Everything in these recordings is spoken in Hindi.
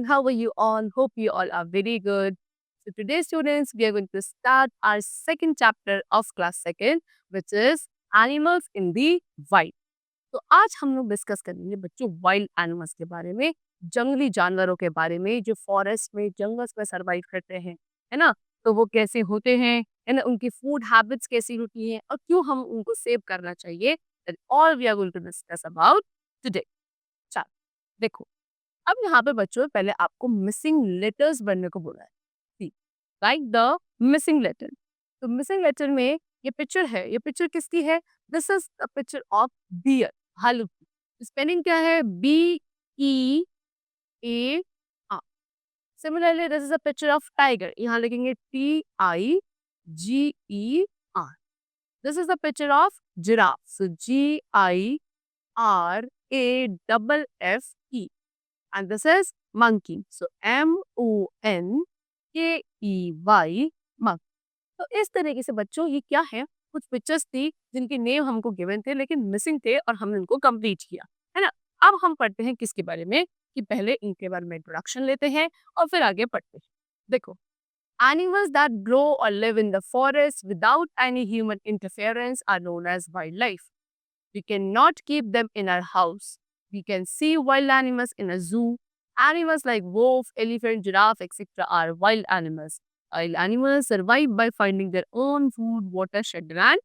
everyone. How are you all? Hope you all are very good. So today, students, we are going to start our second chapter of class second, which is animals in the wild. तो आज हम लोग डिस्कस करेंगे बच्चों वाइल्ड एनिमल्स के बारे में, जंगली जानवरों के बारे में जो फॉरेस्ट में जंगल्स में सरवाइव करते हैं, है ना? तो वो कैसे होते हैं, है ना? उनकी फूड हैबिट्स कैसी होती हैं और क्यों हम उनको सेव करना चाहिए, that all we are going to discuss about today. चलो देखो, अब यहाँ पे बच्चों पहले आपको मिसिंग लेटर्स बनने को बोला है। See write the missing letter. तो मिसिंग लेटर में ये पिक्चर है, ये पिक्चर किसकी है? This is a picture of bear, भालू की। स्पेलिंग क्या है? BEAR। Similarly this is a picture of tiger, यहाँ लिखेंगे TIGER। This is the picture of giraffe, so GIRAFFE। and this is monkey. So MONKEY monk। तो इस तरीके से बच्चों ये क्या है, कुछ पिक्चर्स थी जिनके नेम हमको गिवन थे लेकिन मिसिंग थे और हमने उनको कंप्लीट किया, है ना? अब हम पढ़ते हैं किसके बारे में, कि पहले इनके बारे में इंट्रोडक्शन लेते हैं और फिर आगे पढ़ते हैं। देखो, animals that grow or live in the forest without any human interference are known as wildlife. We cannot keep them in our house. We can see wild animals in a zoo. Animals like wolf, elephant, giraffe, etc. are wild animals. Wild animals survive by finding their own food, water, shelter and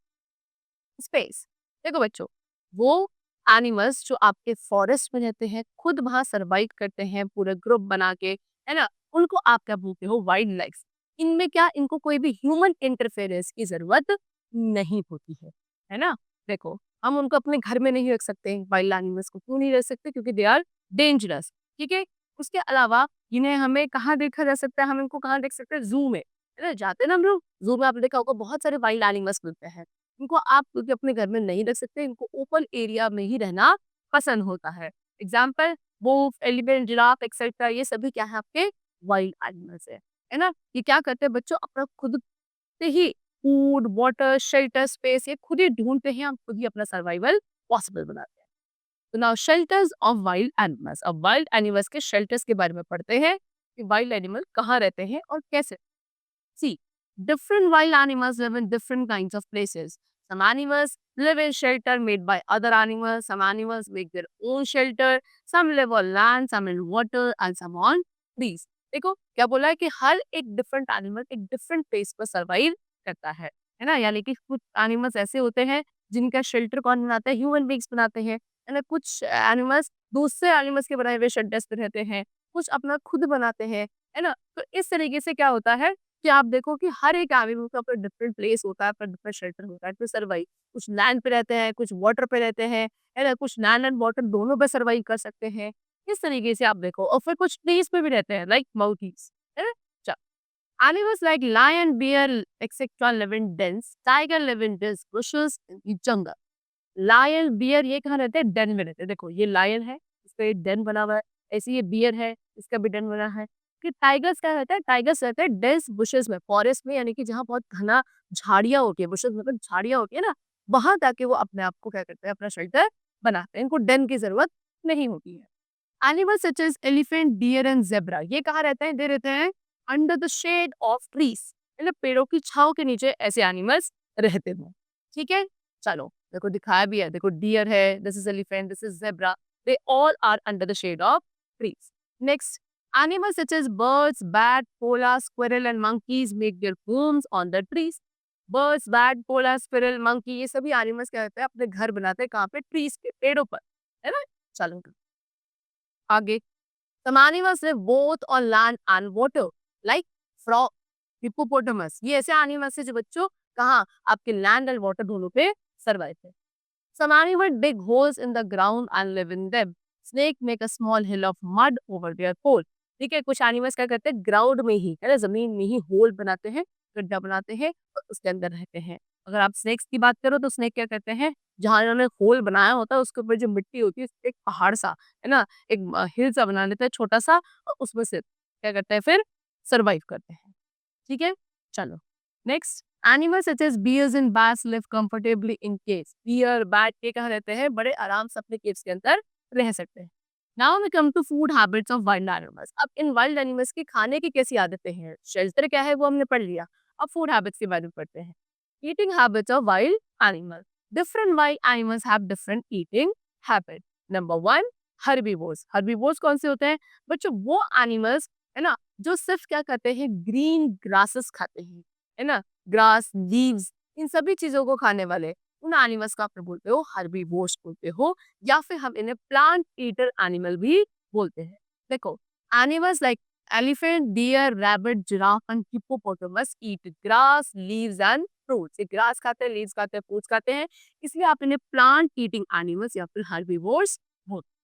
space. देखो बच्चों, वो एनिमल्स जो आपके फॉरेस्ट में रहते हैं, खुद वहां सर्वाइव करते हैं पूरे ग्रुप बना के, है ना? उनको आप क्या बोलते हो? Wild life. इनमें क्या, इनको कोई भी ह्यूमन इंटरफेरेंस की जरूरत नहीं होती है ना? देखो, हम उनको अपने घर में नहीं रख सकते, वाइल्ड एनिमल्स को क्यों नहीं रख सकते? क्योंकि दे आर डेंजरस, ठीक है? उसके अलावा इन्हें हमें कहाँ देखा जा सकता है? हम इनको कहाँ देख सकते हैं? जू में, है ना? जाते हैं ना हम लोग जू में, आपने देखा होगा बहुत सारे वाइल्ड एनिमल्स मिलते हैं। इनको आप क्योंकि अपने घर में नहीं रख सकते, इनको ओपन एरिया में ही रहना पसंद होता है। Example, wolf, elephant, giraffe etcetera, ये सभी क्या है? आपके वाइल्ड एनिमल्स है ना? ये क्या करते हैं बच्चों? अपना खुद से ही फूड, वाटर, शेल्टर, स्पेस ये खुद ही ढूंढते हैं, हम खुद ही अपना सर्वाइवल पॉसिबल बनाते हैं। तो now shelters of wild animals. अब वाइल्ड एनिमल्स के शेल्टर्स के बारे में पढ़ते हैं कि वाइल्ड एनिमल कहाँ रहते हैं और कैसे। सी, different wild animals live in different kinds of places. Some animals live in shelter made by other animals. Some animals make their own shelter. Some live on land, some in water, and some on trees. देखो क्या बोला है कि हर एक डिफरेंट एनिमल एक डिफरेंट प्लेस पर सर्वाइव करता है ना? यानी कि कुछ एनिमल्स ऐसे होते हैं जिनका शेल्टर कौन बनाता है? ह्यूमन बींग्स बनाते हैं, है ना? कुछ एनिमल्स दूसरे एनिमल्स के बनाए हुए शेल्टर्स पे रहते हैं, कुछ अपना खुद बनाते हैं, है ना? तो इस तरीके से क्या होता है कि आप देखो कि हर एक एनिमल का अपना डिफरेंट प्लेस होता है, अपना डिफरेंट शेल्टर होता है टू सर्वाइव। कुछ लैंड पे रहते हैं, कुछ वाटर पे रहते हैं, है ना? कुछ लैंड एंड वाटर दोनों पे सर्वाइव कर सकते हैं। इस तरीके से आप देखो, और फिर कुछ ट्रीज पे भी रहते हैं लाइक माउकीज, है ना? Animals like lion, bear etcetera live in dens, tiger live in dense bushes in the jungle। Lion, bear ये कहाँ रहते हैं? डेन में रहते हैं। देखो ये लायन है, इसका एक डेन बना हुआ है, ऐसे ये बियर है, इसका भी डेन बना है। कि टाइगर्स क्या रहता है? टाइगर्स रहते हैं डेंस बुशेस में, फॉरेस्ट में, यानी कि जहाँ बहुत घना झाड़ियाँ होती है, बुशेस मतलब झाड़ियाँ होती है ना, वहां जाके वो अपने आप को क्या करते हैं? अपना शेल्टर बनाते हैं, इनको डेन की जरूरत नहीं होती है। Animals such as elephant, deer and zebra ये कहाँ रहते हैं? दे रहते हैं under the shade of trees, मतलब पेड़ों की छांव के नीचे ऐसे एनिमल्स रहते हैं, ठीक है? चलो देखो दिखाया भी है, देखो डियर है, this is elephant, this is zebra, they all are under the shade of trees. Next, animals such as birds, bat, koala, squirrel and monkeys make their homes on the trees। birds, bat, koala, squirrel, monkey ये सभी एनिमल्स क्या होते हैं? अपने घर बनाते हैं कहाँ पे? ट्रीज पे, पेड़ों पर, है ना? चलो आगे, some animals live both on land and water like frog, hippopotamus। ये ऐसे एनिमल्स है जो बच्चों कहाँ? आपके लैंड एंड वाटर दोनों पे सर्वाइव है। Some animals dig holes in the ground and live in them। Snake make a small hill of mud over their hole। ठीक है, कुछ एनिमल्स क्या करते हैं? ग्राउंड में ही, है ना, जमीन में ही होल बनाते हैं, गड्ढा बनाते हैं और उसके अंदर रहते हैं। अगर आप स्नेक्स की बात करो तो स्नेक क्या करते हैं? जहाँ इन्होंने होल बनाया होता है उसके ऊपर जो मिट्टी होती है, एक पहाड़ सा, है ना, एक हिल सा बना लेते हैं छोटा सा, और उसमें से क्या करते हैं? फिर सर्वाइव करते हैं, ठीक है? चलो next, animals such as bears and bats live comfortably in caves. Bear, bat ये कहाँ रहते हैं? बड़े आराम से अपने केव्स के अंदर रह सकते हैं। Now we come to food habits of wild animals. अब इन वाइल्ड एनिमल्स की खाने की कैसी आदतें हैं, शेल्टर क्या है वो हमने पढ़ लिया। अब फूड हैबिट्स के बारे में पढ़ते हैं। Eating habits of wild animal. Different wild animals have different eating habit. Number one, herbivores. Herbivores कौन से होते हैं बच्चों? वो एनिमल्स है ना जो सिर्फ क्या करते हैं, ग्रीन ग्रासेस खाते हैं, है ना, ग्रास, लीव्स, इन सभी चीजों को खाने वाले उन एनिमल्स को आप बोलते हो हर्बीवोर्स बोलते हो, या फिर हम इन्हें प्लांट ईटर एनिमल भी बोलते हैं। देखो, animals like elephant, deer, rabbit, giraffe and hippopotamus eat grass, leaves and fruits. ये ग्रास खाते हैं, लीव्स खाते हैं, फ्रूट्स खाते हैं, इसलिए आप इन्हें प्लांट ईटिंग एनिमल्स या फिर हर्बीवोर्स बोलते हैं।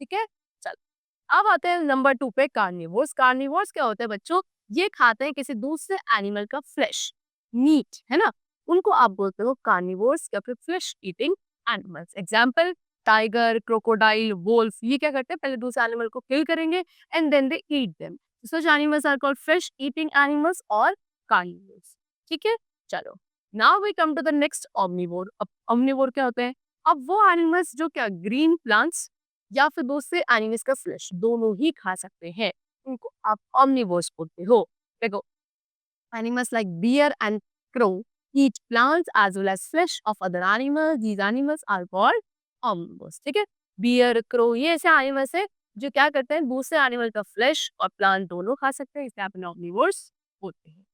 ठीक है, चलो अब आते हैं नंबर 2 पे, कार्निवोर्स। कार्निवोर्स क्या होते हैं बच्चों? ये खाते हैं किसी दूसरे एनिमल का फ्लैश, मीट, है ना, उनको आप बोलते हो कार्निवोर्स या फिर flesh eating animals. Example, tiger, crocodile, wolf, ये क्या करते हैं, पहले दूसरे एनिमल को किल करेंगे and then they eat them. Such animals are called fish eating animals और कार्निवोर्स। ठीक है, चलो now we come to the next, omnivore. अब ओमनिवोर क्या होते हैं? अब वो एनिमल्स जो क्या ग्रीन प्लांट्स या फिर दूसरे एनिमल्स का फ्लैश दोनों ही खा सकते हैं, उनको आप ओमनिवोर्स बोलते हो। देखो, animals like bear and crow eat plants as well as flesh of other animals. These animals are called omnivores. ठीक है, बियर, क्रो, ये ऐसे एनिमल्स है जो क्या करते हैं, दूसरे एनिमल का फ्लैश और प्लांट दोनों खा सकते हैं, इसलिए आप इन्हें omnivores बोलते हैं।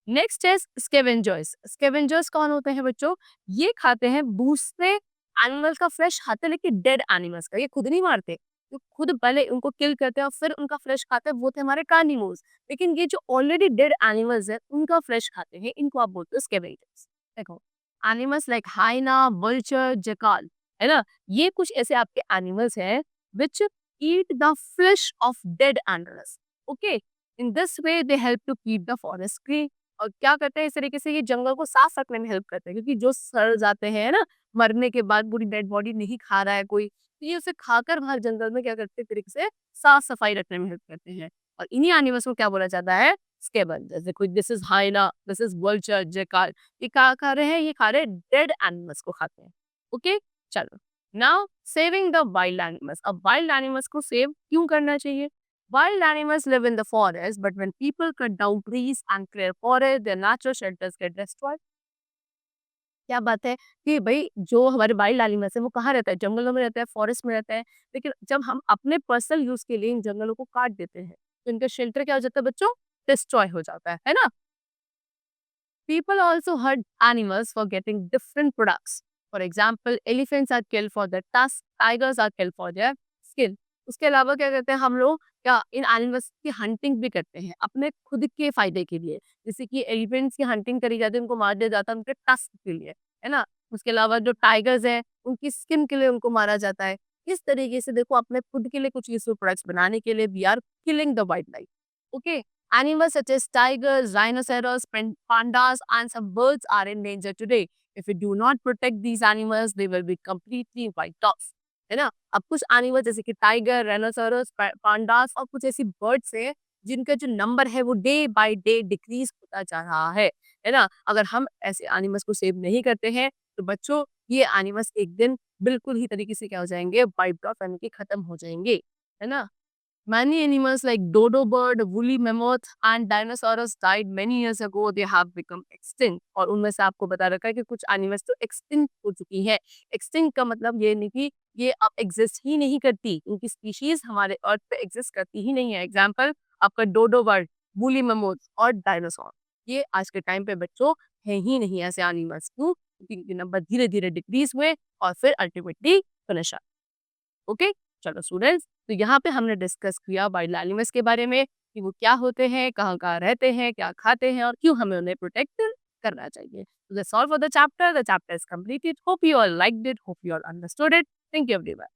नेक्स्ट है स्केवेंजर्स। स्केवेंजर्स कौन होते हैं बच्चों? ये खाते हैं दूसरे एनिमल्स का फ्लैश खाते हैं, लेकिन डेड एनिमल्स का। ये खुद नहीं मारते, तो खुद पहले उनको किल करते हैं और फिर उनका फ्लैश खाते हैं, वो थे हमारे कार्निवोर्स। लेकिन ये जो ऑलरेडी डेड एनिमल्स है उनका फ्लैश खाते हैं, इनको आप बोलते हो स्केवेंजर्स। देखो, animals like hyena, vulture, jackal, है ना, ये कुछ ऐसे आपके एनिमल्स हैं which eat the flesh of dead animals. Okay, in this way they help to keep the forest clean. और क्या करते हैं, इस तरीके से ये जंगल को साफ रखने में हेल्प करते हैं, क्योंकि जो सड़ जाते हैं ना, मरने के बाद पूरी डेड बॉडी नहीं खा रहा है कोई, तो ये उसे खाकर बाहर जंगल में क्या करते हैं, तरीके से साफ सफाई रखने में हेल्प करते हैं। और इन्हीं एनिमल्स को क्या बोला जाता है? स्केवेंजर्स। देखो, this is hyena, this is vulture, jackal, ये क्या खा रहे हैं? ये खा रहे हैं डेड एनिमल्स को खाते हैं। ओके, चलो now saving the wild animals. अब वाइल्ड एनिमल्स को सेव क्यों करना चाहिए? Wild animals live in the forest, but when people cut down trees and clear forest, their natural shelters get destroyed. क्या बात है कि भाई जो हमारे वाइल्ड एनिमल्स है वो कहाँ रहता है? जंगलों में रहता है, फॉरेस्ट में रहता है। लेकिन जब हम अपने पर्सनल यूज के लिए इन जंगलों को काट देते हैं, तो इनका शेल्टर क्या हो जाता है बच्चों? डिस्ट्रॉय हो जाता है ना? People also hurt animals for getting different products. For example, elephants are killed for their tusks, tigers are killed for their skin. उसके अलावा क्या करते हैं हम लोग, क्या इन एनिमल्स की हंटिंग भी करते हैं अपने खुद के फायदे के लिए। जैसे कि एलिफेंट्स की हंटिंग करी जाती है, उनको मार दिया जाता है उनके टस्क के लिए, है ना। उसके अलावा जो टाइगर्स हैं उनकी स्किन के लिए उनको मारा जाता है। इस तरीके से देखो, अपने खुद के लिए कुछ यूजफुल प्रोडक्ट्स बनाने के लिए we are killing the wildlife. Okay, animals such as tigers, rhinoceros, pandas, and some birds are in danger today. If we do not protect these animals, they will be completely wiped off. है ना? अब कुछ एनिमल जैसे कि टाइगर, राइनोसोरस, पांडास और कुछ ऐसी बर्ड्स हैं जिनका जो नंबर है वो डे बाय डे डिक्रीज होता जा रहा है ना? अगर हम ऐसे एनिमल्स को सेव नहीं करते हैं तो बच्चों, ये एनिमल्स एक दिन बिल्कुल ही तरीके से क्या हो जाएंगे, वाइप्ड ऑफ, यानी कि खत्म हो जाएंगे, है ना? Many animals like dodo bird, woolly mammoth and dinosaurs died many years ago. They have become extinct. और उनमें से आपको बता रखा है कि कुछ एनिमल्स तो एक्सटिंक्ट हो चुकी हैं। एक्सटिंक्ट का मतलब ये नहीं कि ये अब एग्जिस्ट ही नहीं करती, उनकी स्पीशीज हमारे अर्थ पे एग्जिस्ट करती ही नहीं है। एग्जाम्पल आपका डोडो बर्ड, वूली मेमोथ और डायनासोर, ये आज के टाइम पे बच्चों है ही नहीं ऐसे एनिमल्स। क्यों? क्योंकि इनके नंबर धीरे धीरे डिक्रीज हुए और फिर अल्टीमेटली फिनिश। ओके, चलो स्टूडेंट्स, तो यहाँ पे हमने डिस्कस किया वाइल्ड एनिमल्स के बारे में कि वो क्या होते हैं, कहाँ-कहाँ रहते हैं, क्या खाते हैं और क्यों हमें उन्हें प्रोटेक्ट करना चाहिए। So that's all for the chapter. The chapter is completed. Hope you all liked it. Hope you all understood it. Thank you everyone.